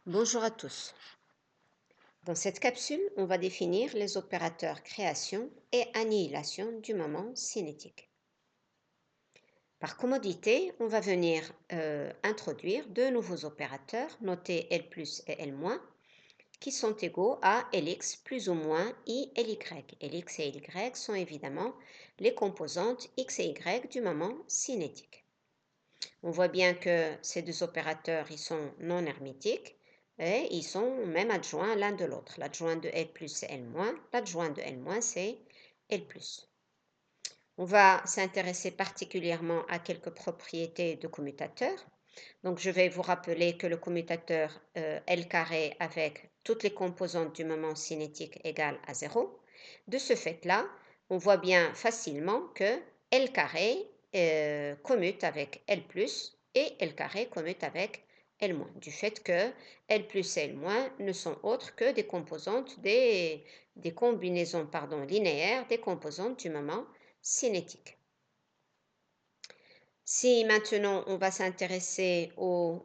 Bonjour à tous. Dans cette capsule, on va définir les opérateurs création et annihilation du moment cinétique. Par commodité, on va venir introduire deux nouveaux opérateurs notés L plus et L moins qui sont égaux à Lx plus ou moins I Ly. Lx et Y sont évidemment les composantes x et y du moment cinétique. On voit bien que ces deux opérateurs ils sont non hermétiques et ils sont même adjoints l'un de l'autre. L'adjoint de L+, c'est L-, l'adjoint de L-, c'est L+. On va s'intéresser particulièrement à quelques propriétés de commutateur. Donc, je vais vous rappeler que le commutateur L carré avec toutes les composantes du moment cinétique égale à 0. De ce fait-là, on voit bien facilement que L carré commute avec L plus et L carré commute avec L moins, du fait que L plus et L moins ne sont autres que des composantes des combinaisons linéaires des composantes du moment cinétique. Si maintenant on va s'intéresser au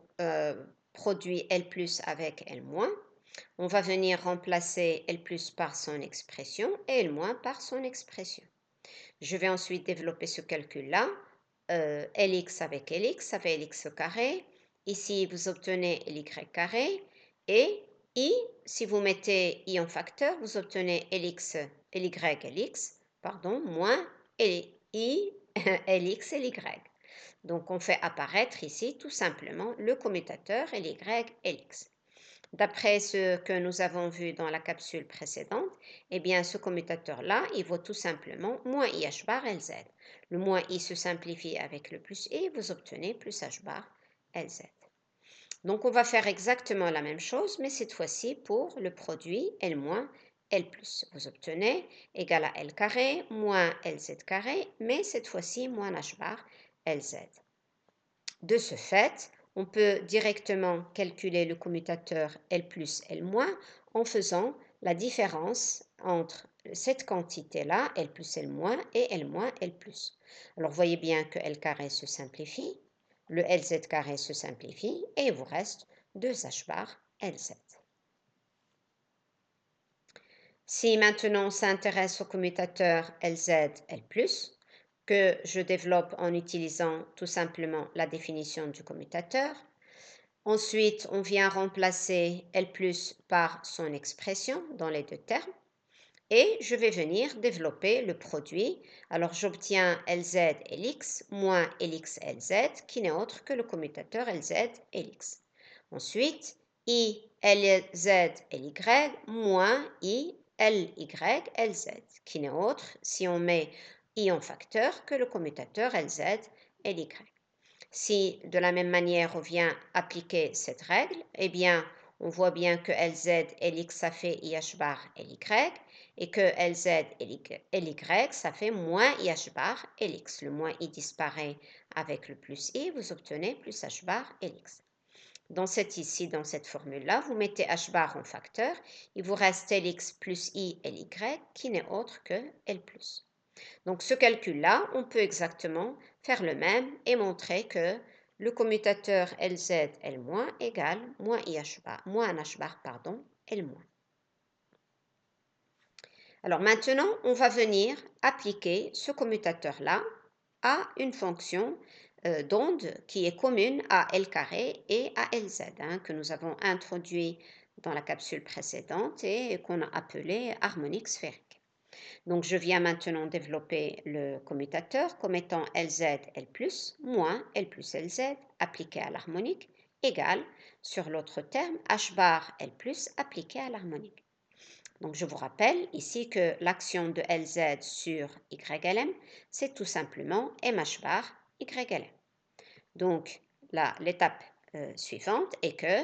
produit L plus avec L moins, on va venir remplacer L plus par son expression et L moins par son expression. Je vais ensuite développer ce calcul-là. Lx avec Lx, ça fait Lx au carré. Ici, vous obtenez Ly carré. Et I, si vous mettez I en facteur, vous obtenez Lx, Ly, Lx, moins I, Lx et Ly. Donc, on fait apparaître ici tout simplement le commutateur Ly, Lx. D'après ce que nous avons vu dans la capsule précédente, eh bien, ce commutateur-là, il vaut tout simplement moins IH bar LZ. Le moins I se simplifie avec le plus I, vous obtenez plus H bar LZ. Donc, on va faire exactement la même chose, mais cette fois-ci pour le produit L moins L plus. Vous obtenez égal à L carré moins LZ carré, mais cette fois-ci moins H bar LZ. De ce fait, on peut directement calculer le commutateur L plus L moins en faisant la différence entre cette quantité-là, L plus L moins, et L moins L plus. Alors, voyez bien que L carré se simplifie, le LZ carré se simplifie, et il vous reste 2H bar LZ. Si maintenant on s'intéresse au commutateur LZ L+, que je développe en utilisant tout simplement la définition du commutateur. Ensuite, on vient remplacer L+ par son expression dans les deux termes. Et je vais venir développer le produit. Alors, j'obtiens LZ Lx moins Lx LZ, qui n'est autre que le commutateur LZ Lx. Ensuite, I LZ Ly moins I Ly LZ, qui n'est autre, si on met I en facteur, que le commutateur LZ Ly. Si de la même manière on vient appliquer cette règle, eh bien on voit bien que LZ Lx ça fait IH bar Ly et que LZ Ly ça fait moins IH bar Lx. Le moins I disparaît avec le plus I, vous obtenez plus H bar Lx. Dans cette formule-là, vous mettez H bar en facteur, il vous reste Lx plus I Ly qui n'est autre que L+. Donc ce calcul-là, on peut exactement faire le même et montrer que le commutateur LZ L- égale moins IH bar, moins H bar, L-. Alors maintenant, on va venir appliquer ce commutateur-là à une fonction d'onde qui est commune à L carré et à LZ, que nous avons introduit dans la capsule précédente et qu'on a appelé harmonique sphérique. Donc, je viens maintenant développer le commutateur comme étant LZ L+, moins L plus LZ appliqué à l'harmonique égale, sur l'autre terme, H bar L+, appliqué à l'harmonique. Donc, je vous rappelle ici que l'action de LZ sur YLM, c'est tout simplement MH bar YLM. Donc, là, l'étape suivante est que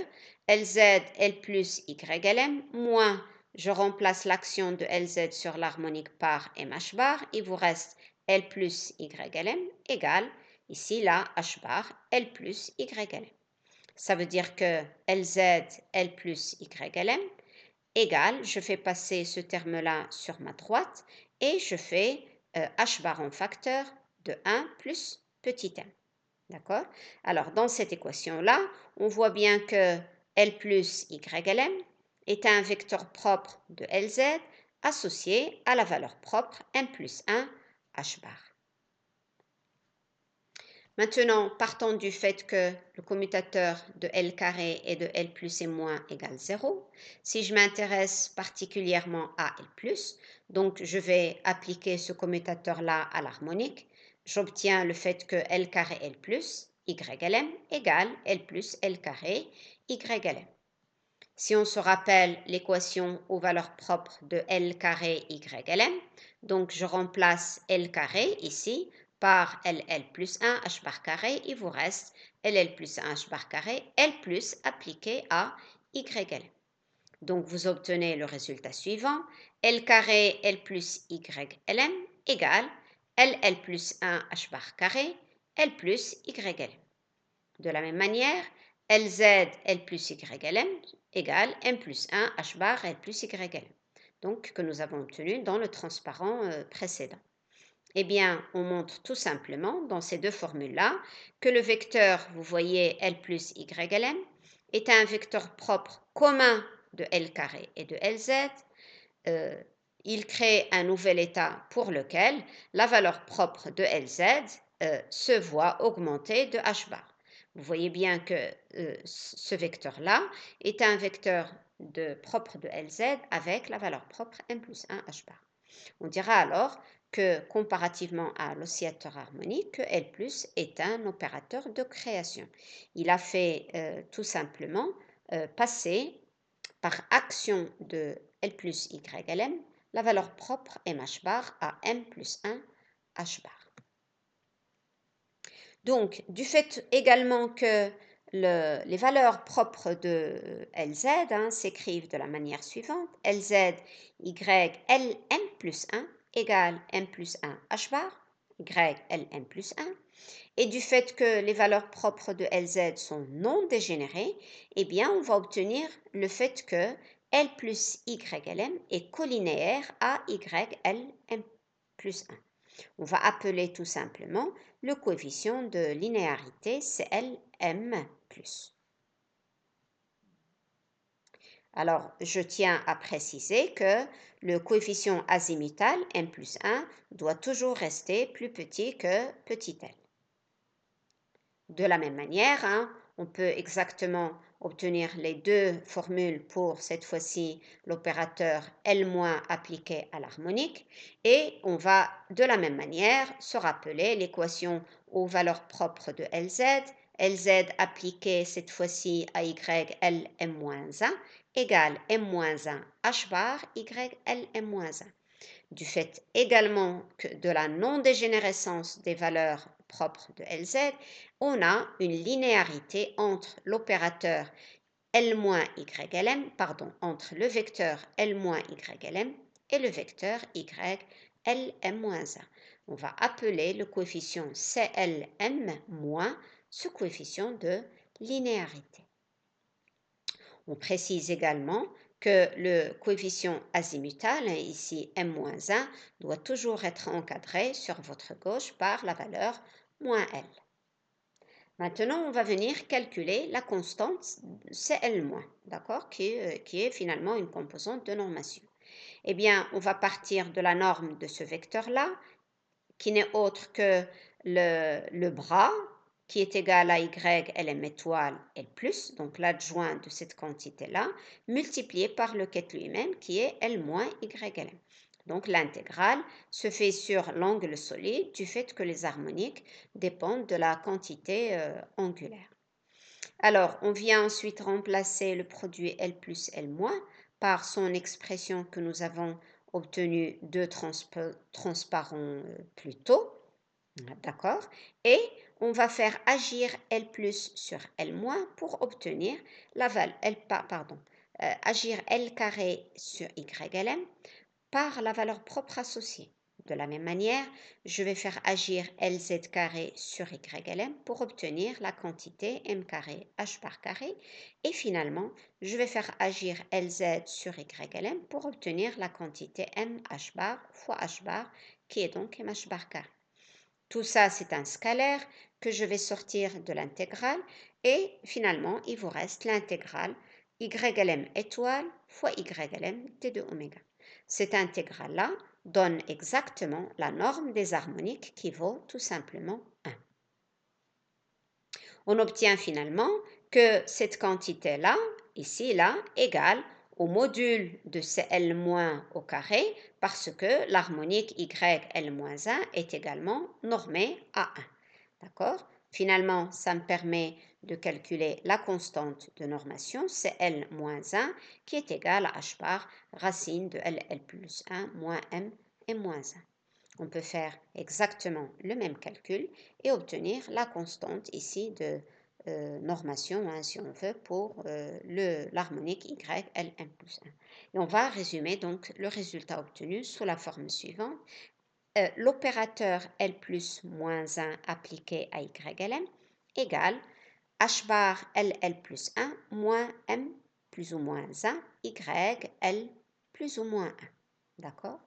LZ L plus YLM moins, je remplace l'action de LZ sur l'harmonique par MH bar, il vous reste L plus YLM égale, ici là, H bar L plus YLM. Ça veut dire que LZ L plus YLM égale, je fais passer ce terme-là sur ma droite et je fais H bar en facteur de 1 plus petit m. D'accord? Alors, dans cette équation-là, on voit bien que L plus YLM est un vecteur propre de LZ associé à la valeur propre M plus 1 H bar. Maintenant, partons du fait que le commutateur de L carré et de L plus et moins égale 0. Si je m'intéresse particulièrement à L plus, donc je vais appliquer ce commutateur-là à l'harmonique. J'obtiens le fait que L carré L plus, YLM égale L plus L carré, YLM. Si on se rappelle l'équation aux valeurs propres de L carré YLM, donc je remplace L carré ici par LL plus 1 H bar carré, il vous reste LL plus 1 H bar carré, L plus appliqué à YLM. Donc vous obtenez le résultat suivant, L carré L plus YLM égale LL plus 1 H bar carré, L plus YLM. De la même manière, LZ L plus YLM égale M plus 1 H bar L plus YLM, donc que nous avons obtenu dans le transparent précédent. Eh bien, on montre tout simplement dans ces deux formules-là que le vecteur, vous voyez, L plus YLM, est un vecteur propre commun de L carré et de LZ. Il crée un nouvel état pour lequel la valeur propre de LZ se voit augmenter de H bar. Vous voyez bien que ce vecteur-là est un vecteur propre de LZ avec la valeur propre M plus 1 H bar. On dira alors que comparativement à l'oscillateur harmonique, que L plus est un opérateur de création. Il a fait tout simplement passer par action de L plus YLM la valeur propre MH bar à M plus 1 H bar. Donc, du fait également que les valeurs propres de LZ s'écrivent de la manière suivante, LZ YLM plus 1 égale M plus 1 H bar, YLM plus 1, et du fait que les valeurs propres de LZ sont non dégénérées, eh bien, on va obtenir le fait que L plus YLM est collinéaire à YLM plus 1. On va appeler tout simplement le coefficient de linéarité CLM+. Alors, je tiens à préciser que le coefficient azimutal M plus 1 doit toujours rester plus petit que petit l. De la même manière, on peut exactement obtenir les deux formules pour cette fois-ci l'opérateur L- appliqué à l'harmonique, et on va de la même manière se rappeler l'équation aux valeurs propres de LZ, LZ appliqué cette fois-ci à YL M-1 égale M-1 H bar YL M-1. Du fait également que de la non-dégénérescence des valeurs propres de LZ, on a une linéarité entre l'opérateur L-YLM, entre le vecteur L-YLM et le vecteur YLM-1. On va appeler le coefficient CLM- ce coefficient de linéarité. On précise également que le coefficient azimutal, ici M-1, doit toujours être encadré sur votre gauche par la valeur -L. Maintenant, on va venir calculer la constante CL-, d'accord, qui est finalement une composante de normation. Eh bien, on va partir de la norme de ce vecteur-là, qui n'est autre que le bras, qui est égal à y lm étoile L+, donc l'adjoint de cette quantité-là, multiplié par le quête lui-même, qui est L moins YLM. Donc l'intégrale se fait sur l'angle solide du fait que les harmoniques dépendent de la quantité angulaire. Alors, on vient ensuite remplacer le produit L plus L- par son expression que nous avons obtenue de transparent plus tôt. D'accord? Et on va faire agir L plus sur L- pour obtenir agir L carré sur YLM par la valeur propre associée. De la même manière, je vais faire agir LZ carré sur YLM pour obtenir la quantité M carré H bar carré. Et finalement, je vais faire agir LZ sur YLM pour obtenir la quantité M H bar fois H bar qui est donc M H bar carré. Tout ça, c'est un scalaire que je vais sortir de l'intégrale et finalement, il vous reste l'intégrale YLM étoile fois YLM T2 oméga. Cette intégrale-là donne exactement la norme des harmoniques qui vaut tout simplement 1. On obtient finalement que cette quantité-là, ici, là, égale au module de CL- au carré parce que l'harmonique YL-1 est également normée à 1. D'accord? Finalement, ça me permet de calculer la constante de normation CL-1 qui est égale à h bar racine de LL plus 1 moins M et moins 1. On peut faire exactement le même calcul et obtenir la constante ici de normation, hein, si on veut, pour l'harmonique YLM plus 1. Et on va résumer donc le résultat obtenu sous la forme suivante. L'opérateur L plus moins 1 appliqué à YLM égale H bar LL plus 1 moins M plus ou moins 1 YL plus ou moins 1. D'accord?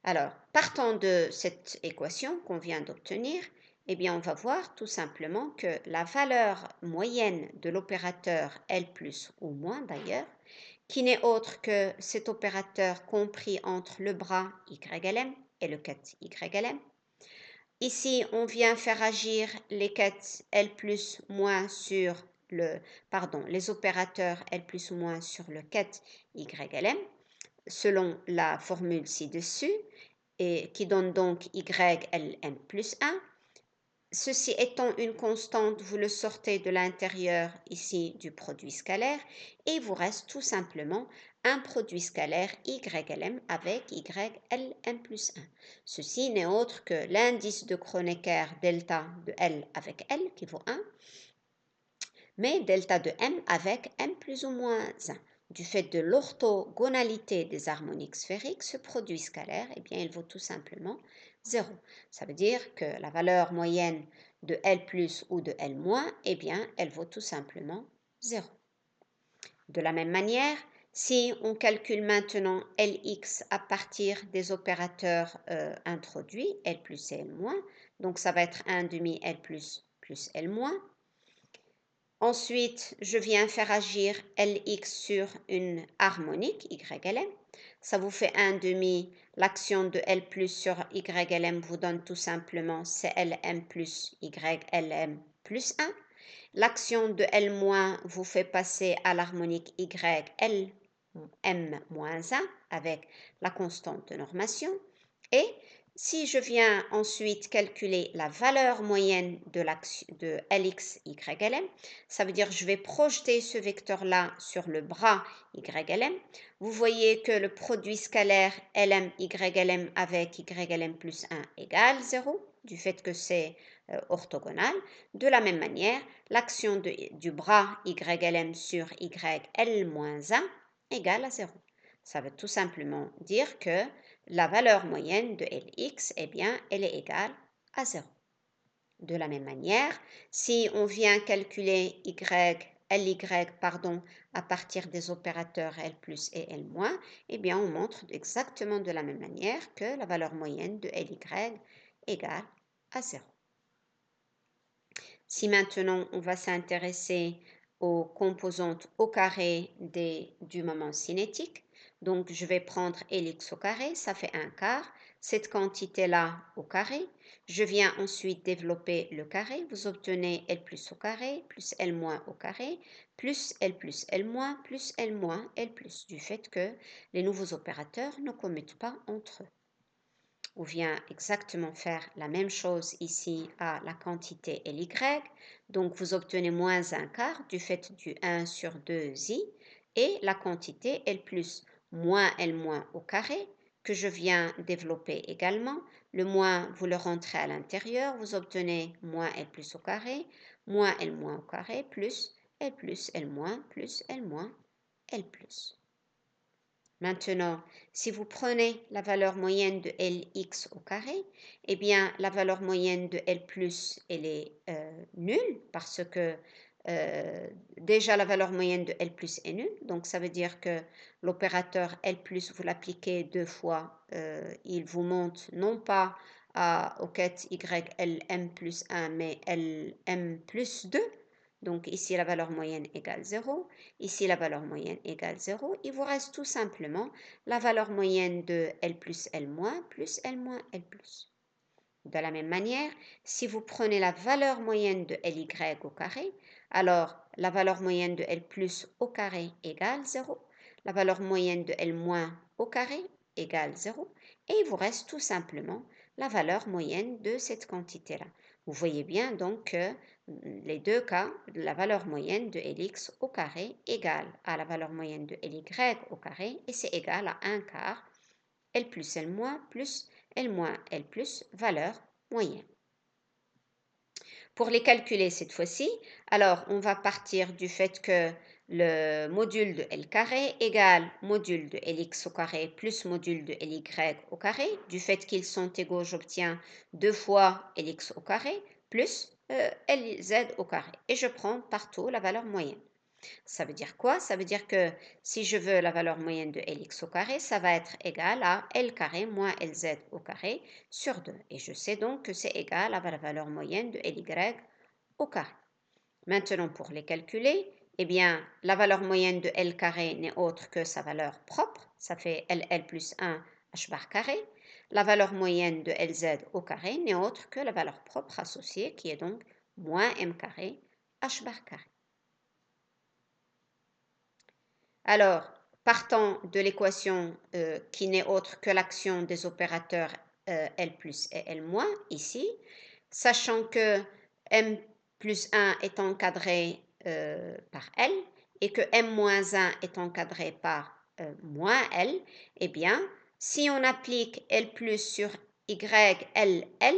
Alors, partant de cette équation qu'on vient d'obtenir, eh bien, on va voir tout simplement que la valeur moyenne de l'opérateur L plus ou moins d'ailleurs, qui n'est autre que cet opérateur compris entre le bras YLM et le ket YLM. Ici, on vient faire agir les ket L plus moins sur les opérateurs L plus ou moins sur le ket YLM selon la formule ci-dessus, et qui donne donc YLM plus 1. Ceci étant une constante, vous le sortez de l'intérieur ici du produit scalaire et il vous reste tout simplement un produit scalaire YLM avec YLM plus 1. Ceci n'est autre que l'indice de Kronecker delta de L avec L qui vaut 1, mais delta de M avec M plus ou moins 1. Du fait de l'orthogonalité des harmoniques sphériques, ce produit scalaire, eh bien, il vaut tout simplement 0. Ça veut dire que la valeur moyenne de L plus ou de L moins, eh bien, elle vaut tout simplement 0. De la même manière, si on calcule maintenant Lx à partir des opérateurs introduits, L plus et L moins, donc ça va être 1 demi L plus L moins. Ensuite, je viens faire agir Lx sur une harmonique YLM. Ça vous fait 1 demi. L'action de L plus sur YLM vous donne tout simplement CLM plus YLM plus 1. L'action de L moins vous fait passer à l'harmonique YLM moins 1 avec la constante de normation. Et si je viens ensuite calculer la valeur moyenne de Lx YLM, ça veut dire que je vais projeter ce vecteur-là sur le bras YLM. Vous voyez que le produit scalaire LM YLM avec YLM plus 1 égale 0, du fait que c'est orthogonal. De la même manière, l'action du bras YLM sur YL moins 1 égale à 0. Ça veut tout simplement dire que la valeur moyenne de Lx, eh bien, elle est égale à 0. De la même manière, si on vient calculer Ly à partir des opérateurs L plus et L moins, eh bien, on montre exactement de la même manière que la valeur moyenne de Ly égale à 0. Si maintenant, on va s'intéresser aux composantes au carré du moment cinétique, donc je vais prendre Lx au carré, ça fait 1 quart, cette quantité-là au carré. Je viens ensuite développer le carré, vous obtenez L plus au carré, plus L moins au carré, plus L moins, plus L moins L plus, du fait que les nouveaux opérateurs ne commutent pas entre eux. On vient exactement faire la même chose ici à la quantité Ly. Donc, vous obtenez moins 1 quart du fait du 1 sur 2i et la quantité L plus moins L moins au carré que je viens développer également. Le moins, vous le rentrez à l'intérieur, vous obtenez moins L plus au carré, moins L moins au carré, plus L plus L moins, plus L moins L plus. Maintenant, si vous prenez la valeur moyenne de Lx au carré, eh bien, la valeur moyenne de L+, elle est nulle parce que déjà la valeur moyenne de L+, est nulle. Donc, ça veut dire que l'opérateur L+, vous l'appliquez 2 fois, il vous monte non pas au quête YLM plus 1, mais LM plus 2. Donc ici, la valeur moyenne égale 0. Ici, la valeur moyenne égale 0. Il vous reste tout simplement la valeur moyenne de L plus L moins plus L moins L plus. De la même manière, si vous prenez la valeur moyenne de Ly au carré, alors la valeur moyenne de L plus au carré égale 0. La valeur moyenne de L moins au carré égale 0. Et il vous reste tout simplement la valeur moyenne de cette quantité-là. Vous voyez bien donc que les deux cas, la valeur moyenne de Lx au carré égale à la valeur moyenne de Ly au carré et c'est égal à 1 quart L plus L moins plus L moins L plus valeur moyenne. Pour les calculer cette fois-ci, alors on va partir du fait que le module de L carré égale module de Lx au carré plus module de Ly au carré. Du fait qu'ils sont égaux, j'obtiens 2 fois Lx au carré plus Lz au carré. Et je prends partout la valeur moyenne. Ça veut dire quoi? Ça veut dire que si je veux la valeur moyenne de Lx au carré, ça va être égal à L carré moins Lz au carré sur 2. Et je sais donc que c'est égal à la valeur moyenne de Ly au carré. Maintenant, pour les calculer, eh bien, la valeur moyenne de L carré n'est autre que sa valeur propre. Ça fait LL plus 1 h bar carré. La valeur moyenne de Lz au carré n'est autre que la valeur propre associée qui est donc moins m carré h bar carré. Alors, partant de l'équation qui n'est autre que l'action des opérateurs L plus et L moins ici, sachant que M plus 1 est encadré par L et que M moins 1 est encadré par moins L, eh bien, si on applique L plus sur Y, L, L,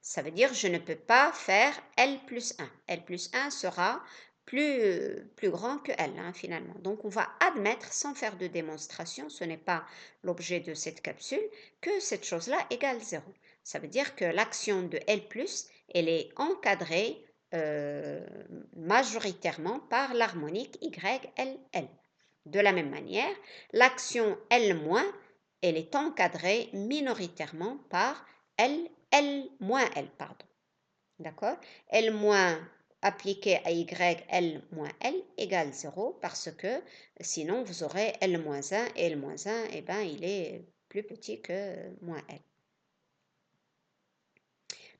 ça veut dire que je ne peux pas faire L plus 1. L plus 1 sera plus grand que L finalement. Donc on va admettre sans faire de démonstration, ce n'est pas l'objet de cette capsule, que cette chose-là égale 0. Ça veut dire que l'action de L+, elle est encadrée majoritairement par l'harmonique YLL. De la même manière, l'action L-, elle est encadrée minoritairement par L, L moins L, pardon. D'accord? L moins appliqué à Y, L moins L égale 0 parce que sinon vous aurez L moins 1 et L moins 1, eh ben, il est plus petit que moins L.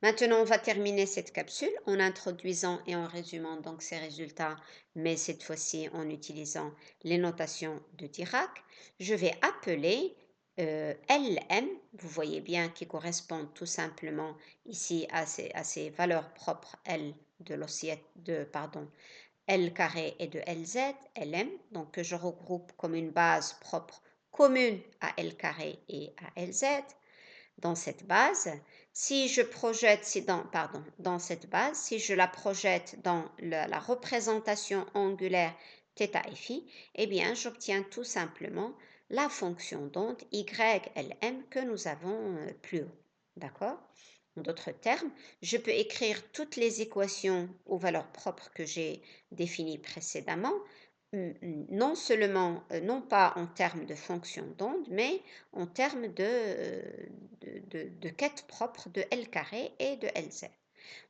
Maintenant, on va terminer cette capsule en introduisant et en résumant donc ces résultats, mais cette fois-ci en utilisant les notations de Dirac. Je vais appeler LM, vous voyez bien, qui correspondent tout simplement ici à ces valeurs propres L de l'oscillette de, pardon, L carré et de LZ, LM, donc que je regroupe comme une base propre commune à L carré et à LZ. Dans cette base, si je projette, dans cette base, si je la projette dans la représentation angulaire θ et phi, eh bien, j'obtiens tout simplement la fonction d'onde YLM que nous avons plus haut. D'accord? En d'autres termes, je peux écrire toutes les équations aux valeurs propres que j'ai définies précédemment, non seulement, non pas en termes de fonction d'onde, mais en termes de quête propre de L carré et de LZ.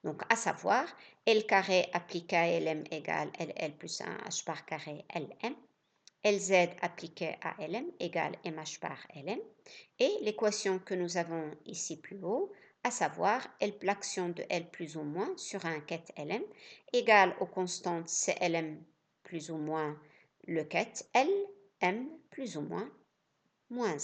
Donc, à savoir, L carré appliqué à Lm égale LL plus 1 h bar carré Lm. Lz appliqué à Lm égale mh bar Lm. Et l'équation que nous avons ici plus haut, à savoir l'action de L plus ou moins sur un quête Lm égale aux constantes Clm plus ou moins le quête L, M plus ou moins moins 1.